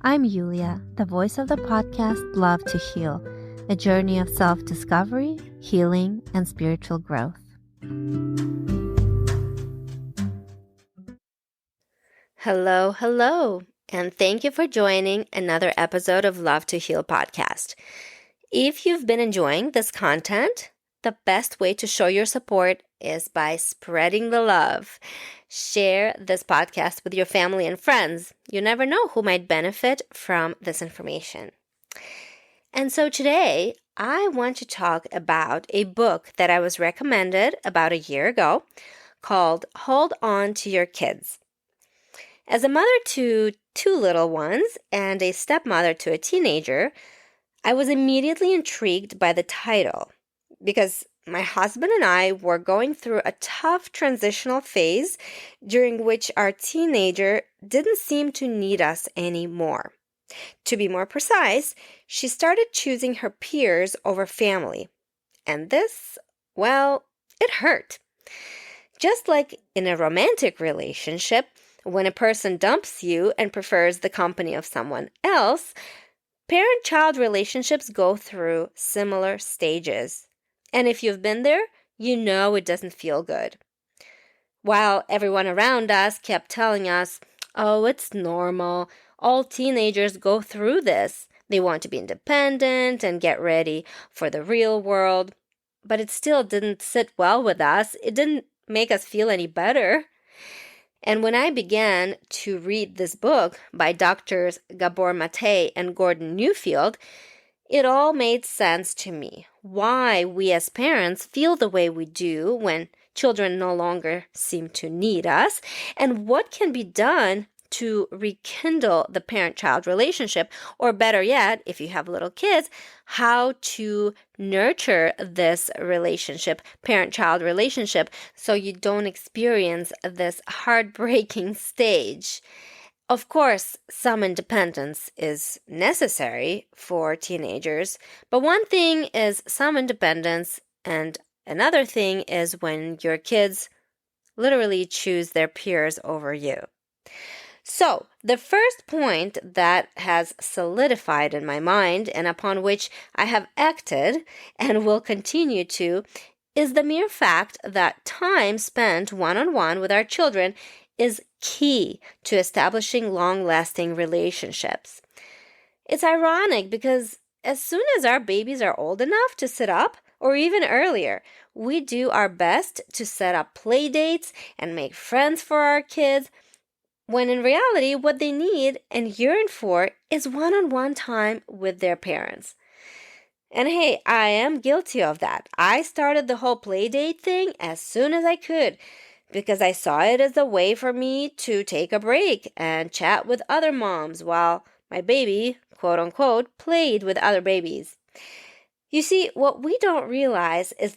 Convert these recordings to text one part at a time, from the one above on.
I'm Yulia, the voice of the podcast Love to Heal, a journey of self-discovery, healing, and spiritual growth. Hello, and thank you for joining another episode of Love to Heal podcast. If you've been enjoying this content, the best way to show your support is by spreading the love. Share this podcast with your family and friends. You never know who might benefit from this information. And so today, I want to talk about a book that I was recommended about a year ago called Hold On to Your Kids. As a mother to two little ones and a stepmother to a teenager, I was immediately intrigued by the title because my husband and I were going through a tough transitional phase during which our teenager didn't seem to need us anymore. To be more precise, she started choosing her peers over family. And this, well, it hurt. Just like in a romantic relationship, when a person dumps you and prefers the company of someone else, parent-child relationships go through similar stages. And if you've been there, you know it doesn't feel good. While everyone around us kept telling us, oh, it's normal, all teenagers go through this. They want to be independent and get ready for the real world. But it still didn't sit well with us. It didn't make us feel any better. And when I began to read this book by Drs. Gabor Mate and Gordon Newfield, it all made sense to me why we as parents feel the way we do when children no longer seem to need us, and what can be done to rekindle the parent-child relationship, or better yet, if you have little kids, how to nurture this relationship, parent-child relationship, so you don't experience this heartbreaking stage. Of course, some independence is necessary for teenagers, but one thing is some independence, and another thing is when your kids literally choose their peers over you. So, the first point that has solidified in my mind and upon which I have acted and will continue to is the mere fact that time spent one-on-one with our children is key to establishing long-lasting relationships. It's ironic because as soon as our babies are old enough to sit up, or even earlier, we do our best to set up play dates and make friends for our kids, when in reality, what they need and yearn for is one-on-one time with their parents. And hey, I am guilty of that. I started the whole play date thing as soon as I could because I saw it as a way for me to take a break and chat with other moms while my baby, quote unquote, played with other babies. You see, what we don't realize is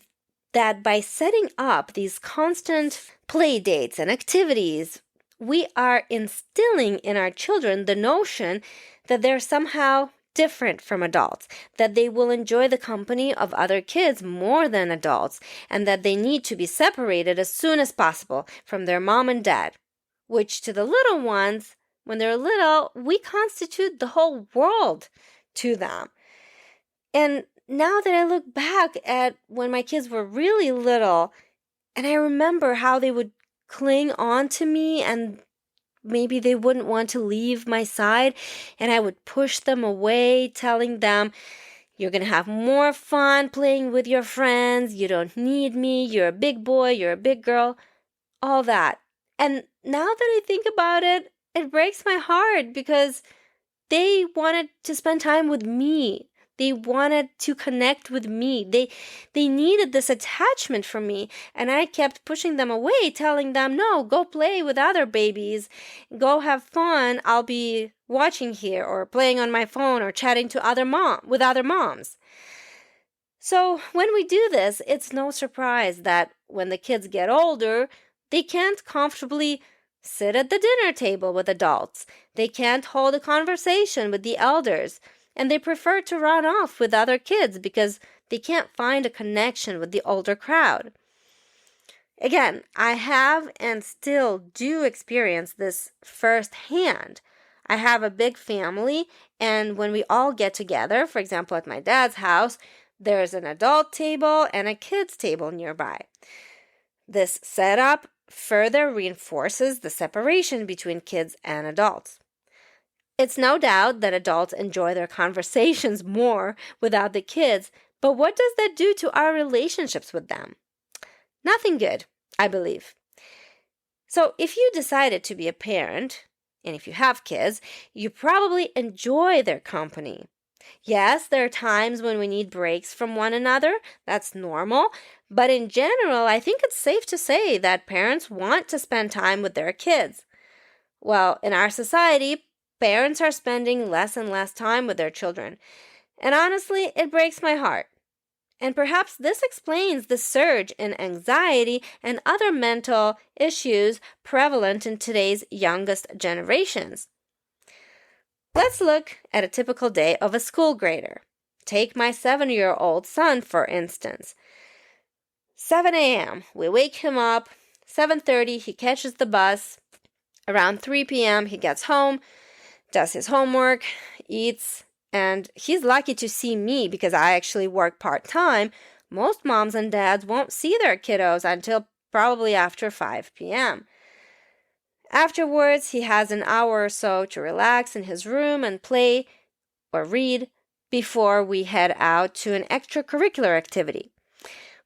that by setting up these constant play dates and activities, we are instilling in our children the notion that they're somehow different from adults, that they will enjoy the company of other kids more than adults, and that they need to be separated as soon as possible from their mom and dad, which to the little ones, when they're little, we constitute the whole world to them. And now that I look back at when my kids were really little, and I remember how they would cling on to me and maybe they wouldn't want to leave my side, and I would push them away, telling them, you're going to have more fun playing with your friends, you don't need me, you're a big boy, you're a big girl, all that. And now that I think about it, it breaks my heart because they wanted to spend time with me. They wanted to connect with me. They needed this attachment from me. And I kept pushing them away, telling them, no, go play with other babies. Go have fun. I'll be watching here or playing on my phone or chatting to with other moms. So when we do this, it's no surprise that when the kids get older, they can't comfortably sit at the dinner table with adults. They can't hold a conversation with the elders. And they prefer to run off with other kids because they can't find a connection with the older crowd. Again, I have and still do experience this firsthand. I have a big family, and when we all get together, for example, at my dad's house, there's an adult table and a kids table nearby. This setup further reinforces the separation between kids and adults. It's no doubt that adults enjoy their conversations more without the kids, but what does that do to our relationships with them? Nothing good, I believe. So if you decided to be a parent, and if you have kids, you probably enjoy their company. Yes, there are times when we need breaks from one another. That's normal. But in general, I think it's safe to say that parents want to spend time with their kids. Well, in our society, parents are spending less and less time with their children. And honestly, it breaks my heart. And perhaps this explains the surge in anxiety and other mental issues prevalent in today's youngest generations. Let's look at a typical day of a school grader. Take my 7-year-old son, for instance. 7 a.m., we wake him up. 7:30, he catches the bus. Around 3 p.m., he gets home, does his homework, eats, and he's lucky to see me because I actually work part-time. Most moms and dads won't see their kiddos until probably after 5 p.m. Afterwards, he has an hour or so to relax in his room and play or read before we head out to an extracurricular activity.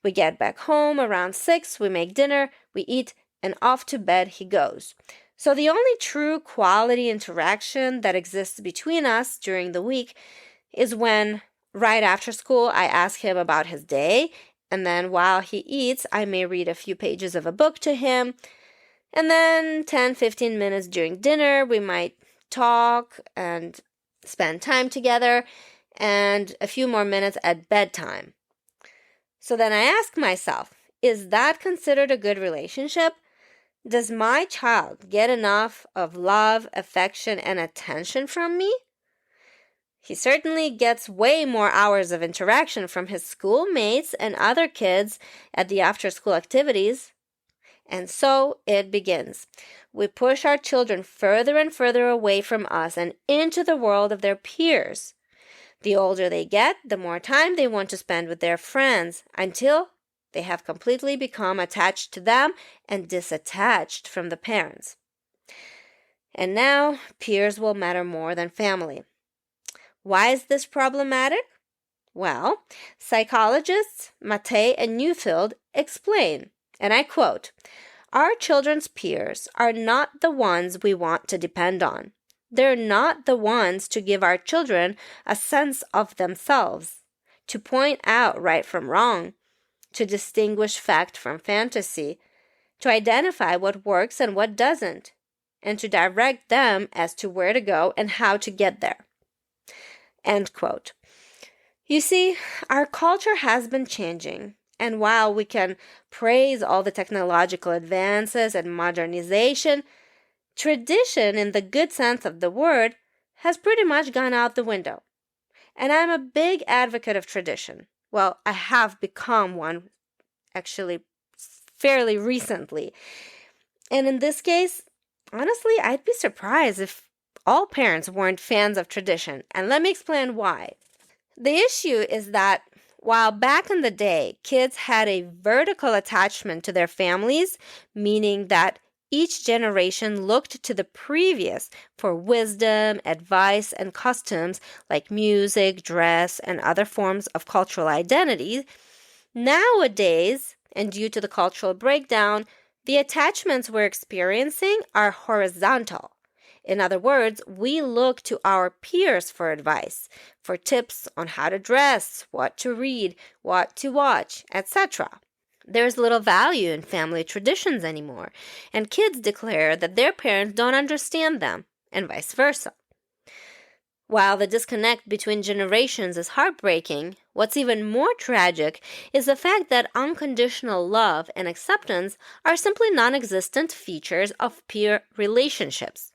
We get back home around 6, we make dinner, we eat, and off to bed he goes. So the only true quality interaction that exists between us during the week is when, right after school, I ask him about his day, and then while he eats, I may read a few pages of a book to him. And then 10-15 minutes during dinner, we might talk and spend time together, and a few more minutes at bedtime. So then I ask myself, is that considered a good relationship? Does my child get enough of love, affection, and attention from me? He certainly gets way more hours of interaction from his schoolmates and other kids at the after-school activities. And so it begins. We push our children further and further away from us and into the world of their peers. The older they get, the more time they want to spend with their friends until they have completely become attached to them and disattached from the parents. And now, peers will matter more than family. Why is this problematic? Well, psychologists Mattei and Neufeld explain, and I quote, "Our children's peers are not the ones we want to depend on. They're not the ones to give our children a sense of themselves, to point out right from wrong, to distinguish fact from fantasy, to identify what works and what doesn't, and to direct them as to where to go and how to get there." End quote. You see, our culture has been changing, and while we can praise all the technological advances and modernization, tradition, in the good sense of the word, has pretty much gone out the window. And I'm a big advocate of tradition. Well, I have become one, actually, fairly recently. And in this case, honestly, I'd be surprised if all parents weren't fans of tradition. And let me explain why. The issue is that while back in the day, kids had a vertical attachment to their families, meaning that each generation looked to the previous for wisdom, advice, and customs like music, dress, and other forms of cultural identity, nowadays, and due to the cultural breakdown, the attachments we're experiencing are horizontal. In other words, we look to our peers for advice, for tips on how to dress, what to read, what to watch, etc. There's little value in family traditions anymore, and kids declare that their parents don't understand them, and vice versa. While the disconnect between generations is heartbreaking, what's even more tragic is the fact that unconditional love and acceptance are simply non-existent features of peer relationships.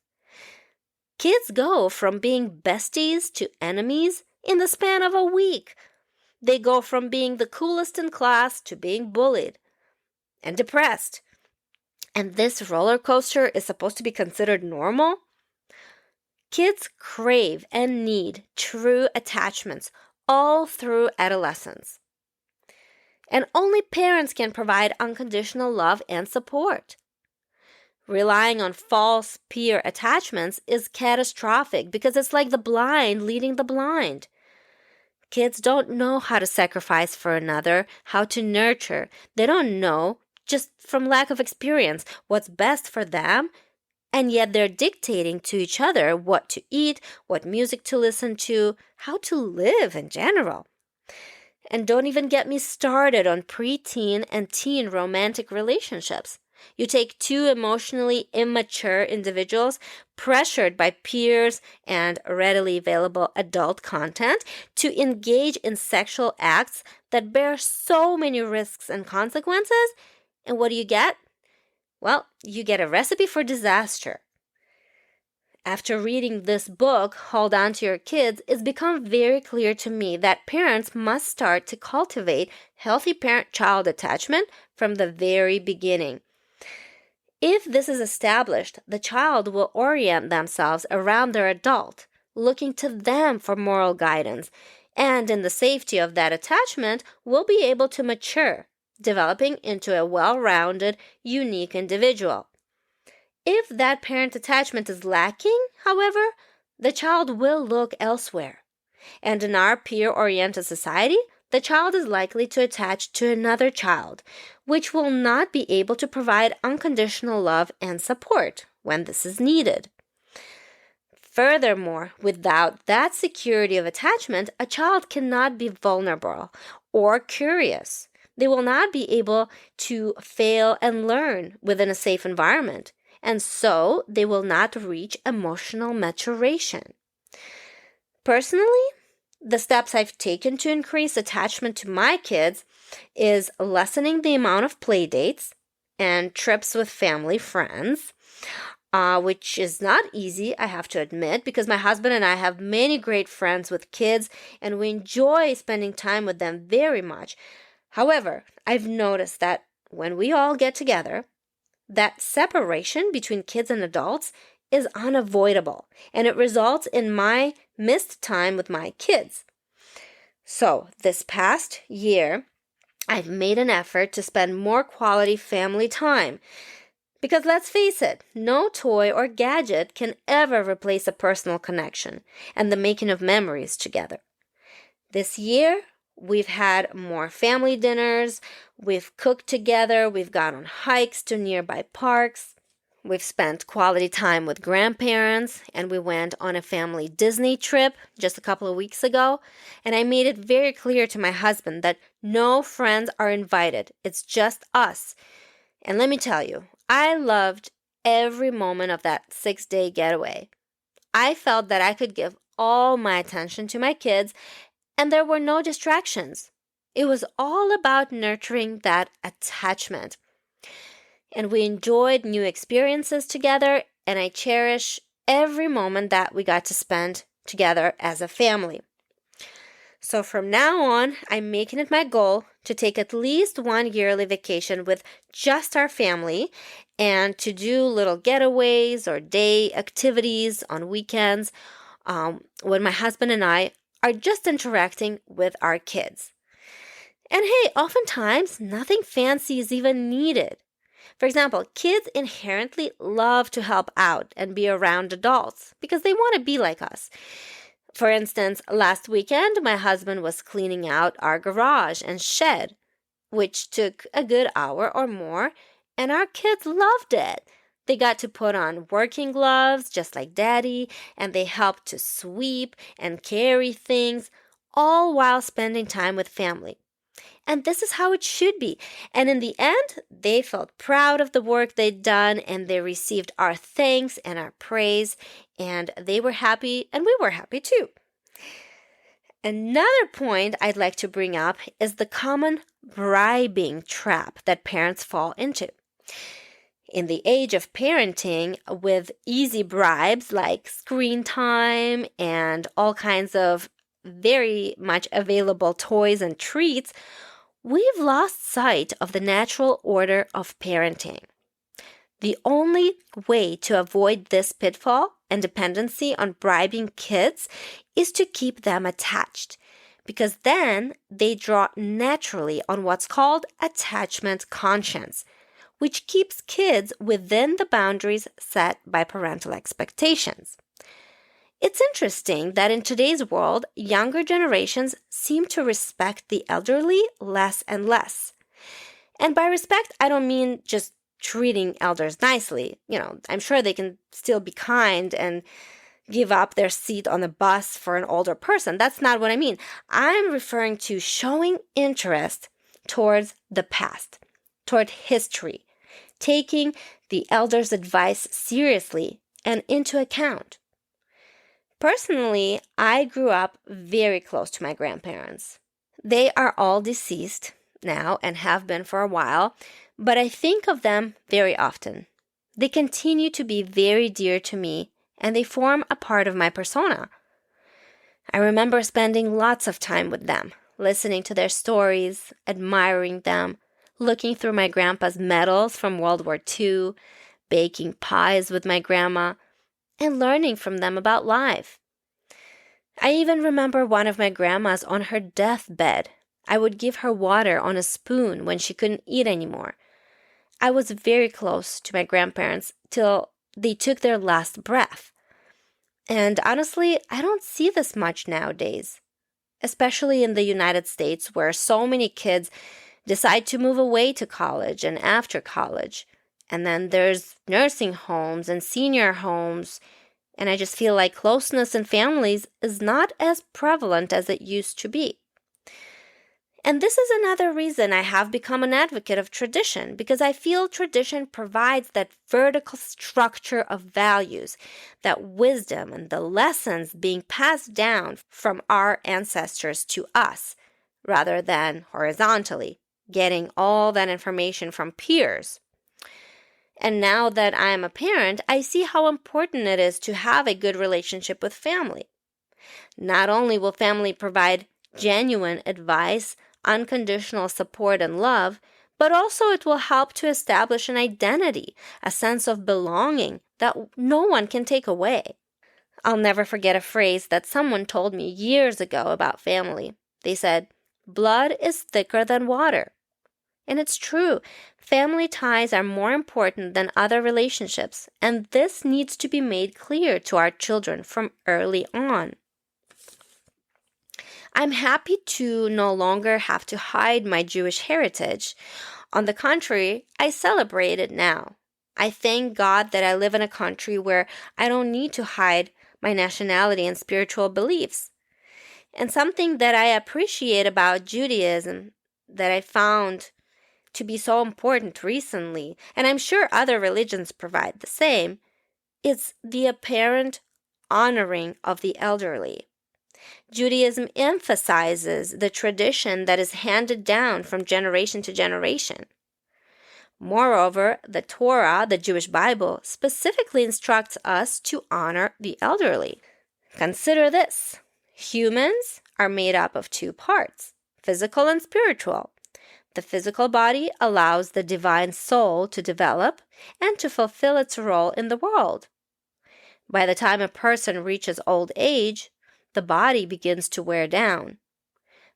Kids go from being besties to enemies in the span of a week. They go from being the coolest in class to being bullied and depressed. And this roller coaster is supposed to be considered normal? Kids crave and need true attachments all through adolescence. And only parents can provide unconditional love and support. Relying on false peer attachments is catastrophic because it's like the blind leading the blind. Kids don't know how to sacrifice for another, how to nurture. They don't know, just from lack of experience, what's best for them, and yet they're dictating to each other what to eat, what music to listen to, how to live in general. And don't even get me started on preteen and teen romantic relationships. You take two emotionally immature individuals pressured by peers and readily available adult content to engage in sexual acts that bear so many risks and consequences. And what do you get? Well, you get a recipe for disaster. After reading this book, Hold On to Your Kids, it's become very clear to me that parents must start to cultivate healthy parent-child attachment from the very beginning. If this is established, the child will orient themselves around their adult, looking to them for moral guidance, and in the safety of that attachment, will be able to mature, developing into a well-rounded, unique individual. If that parent attachment is lacking, however, the child will look elsewhere. And in our peer-oriented society, the child is likely to attach to another child, which will not be able to provide unconditional love and support when this is needed. Furthermore, without that security of attachment, a child cannot be vulnerable or curious. They will not be able to fail and learn within a safe environment, and so they will not reach emotional maturation. Personally, the steps I've taken to increase attachment to my kids is lessening the amount of play dates and trips with family friends, which is not easy, I have to admit, because my husband and I have many great friends with kids and we enjoy spending time with them very much. However, I've noticed that when we all get together, that separation between kids and adults is unavoidable, and it results in my missed time with my kids. So this past year, I've made an effort to spend more quality family time. Because let's face it, no toy or gadget can ever replace a personal connection and the making of memories together. This year, we've had more family dinners, we've cooked together, we've gone on hikes to nearby parks, we've spent quality time with grandparents, and we went on a family Disney trip just a couple of weeks ago. And I made it very clear to my husband that no friends are invited. It's just us. And let me tell you, I loved every moment of that 6-day getaway. I felt that I could give all my attention to my kids, and there were no distractions. It was all about nurturing that attachment. And we enjoyed new experiences together, and I cherish every moment that we got to spend together as a family. So from now on, I'm making it my goal to take at least one yearly vacation with just our family and to do little getaways or day activities on weekends when my husband and I are just interacting with our kids. And hey, oftentimes nothing fancy is even needed. For example, kids inherently love to help out and be around adults because they want to be like us. For instance, last weekend, my husband was cleaning out our garage and shed, which took a good hour or more, and our kids loved it. They got to put on working gloves just like Daddy, and they helped to sweep and carry things, all while spending time with family. And this is how it should be. And in the end, they felt proud of the work they'd done, and they received our thanks and our praise, and they were happy, and we were happy too. Another point I'd like to bring up is the common bribing trap that parents fall into. In the age of parenting, with easy bribes like screen time and all kinds of very much available toys and treats, we've lost sight of the natural order of parenting. The only way to avoid this pitfall and dependency on bribing kids is to keep them attached, because then they draw naturally on what's called attachment conscience, which keeps kids within the boundaries set by parental expectations. It's interesting that in today's world, younger generations seem to respect the elderly less and less. And by respect, I don't mean just treating elders nicely. I'm sure they can still be kind and give up their seat on the bus for an older person. That's not what I mean. I'm referring to showing interest towards the past, toward history, taking the elders' advice seriously and into account. Personally, I grew up very close to my grandparents. They are all deceased now and have been for a while, but I think of them very often. They continue to be very dear to me, and they form a part of my persona. I remember spending lots of time with them, listening to their stories, admiring them, looking through my grandpa's medals from World War II, baking pies with my grandma, and learning from them about life. I even remember one of my grandmas on her deathbed. I would give her water on a spoon when she couldn't eat anymore. I was very close to my grandparents till they took their last breath. And honestly, I don't see this much nowadays, especially in the United States, where so many kids decide to move away to college and after college. And then there's nursing homes and senior homes. And I just feel like closeness in families is not as prevalent as it used to be. And this is another reason I have become an advocate of tradition, because I feel tradition provides that vertical structure of values, that wisdom and the lessons being passed down from our ancestors to us, rather than horizontally, getting all that information from peers. And now that I am a parent, I see how important it is to have a good relationship with family. Not only will family provide genuine advice, unconditional support and love, but also it will help to establish an identity, a sense of belonging that no one can take away. I'll never forget a phrase that someone told me years ago about family. They said, "Blood is thicker than water." And it's true. Family ties are more important than other relationships, and this needs to be made clear to our children from early on. I'm happy to no longer have to hide my Jewish heritage. On the contrary, I celebrate it now. I thank God that I live in a country where I don't need to hide my nationality and spiritual beliefs. And something that I appreciate about Judaism that I found to be so important recently, and I'm sure other religions provide the same, is the apparent honoring of the elderly. Judaism emphasizes the tradition that is handed down from generation to generation. Moreover, the Torah, the Jewish Bible, specifically instructs us to honor the elderly. Consider this. Humans are made up of two parts, physical and spiritual. The physical body allows the divine soul to develop and to fulfill its role in the world. By the time a person reaches old age, the body begins to wear down.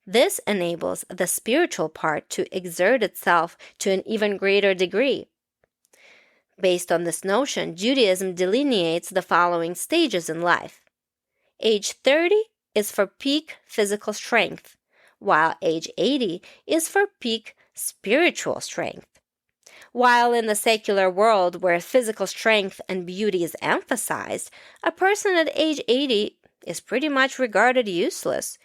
This enables the spiritual part to exert itself to an even greater degree. Based on this notion, Judaism delineates the following stages in life. Age 30 is for peak physical strength, while age 80 is for peak spiritual strength. While in the secular world where physical strength and beauty is emphasized, a person at age 80 is pretty much regarded useless.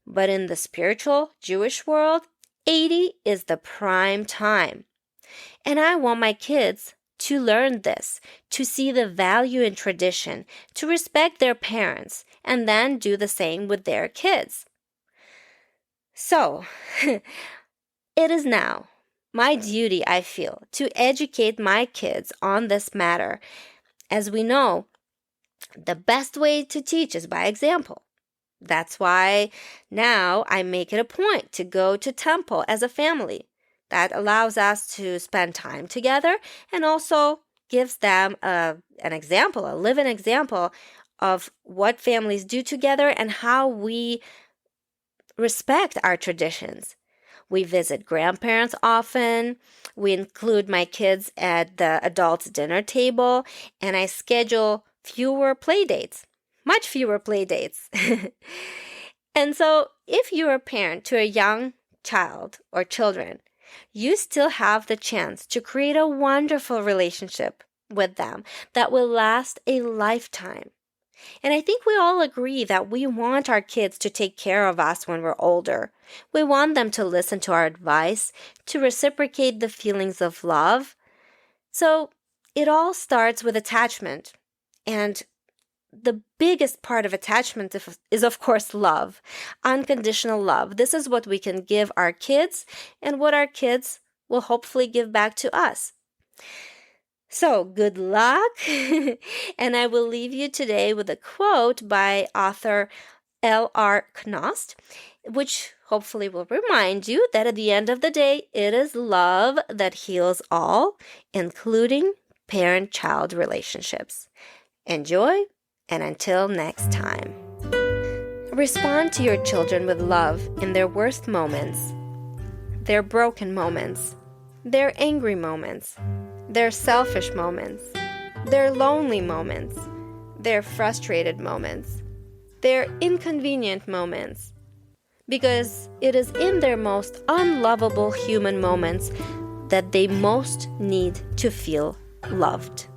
But in the spiritual Jewish world, 80 is the prime time. And I want my kids to learn this, to see the value in tradition, to respect their parents, and then do the same with their kids. So, it is now my duty, I feel, to educate my kids on this matter. As we know, the best way to teach is by example. That's why now I make it a point to go to temple as a family. That allows us to spend time together and also gives them an example, a living example of what families do together and how we respect our traditions. We visit grandparents often. We include my kids at the adults' dinner table, and I schedule fewer play dates, much fewer play dates. And so, if you're a parent to a young child or children, you still have the chance to create a wonderful relationship with them that will last a lifetime. And I think we all agree that we want our kids to take care of us when we're older. We want them to listen to our advice, to reciprocate the feelings of love. So it all starts with attachment. And the biggest part of attachment is, of course, love, unconditional love. This is what we can give our kids and what our kids will hopefully give back to us. So good luck, and I will leave you today with a quote by author L.R. Knost, which hopefully will remind you that at the end of the day, it is love that heals all, including parent-child relationships. Enjoy, and until next time. Respond to your children with love in their worst moments, their broken moments, their angry moments, their selfish moments, their lonely moments, their frustrated moments, their inconvenient moments, because it is in their most unlovable human moments that they most need to feel loved.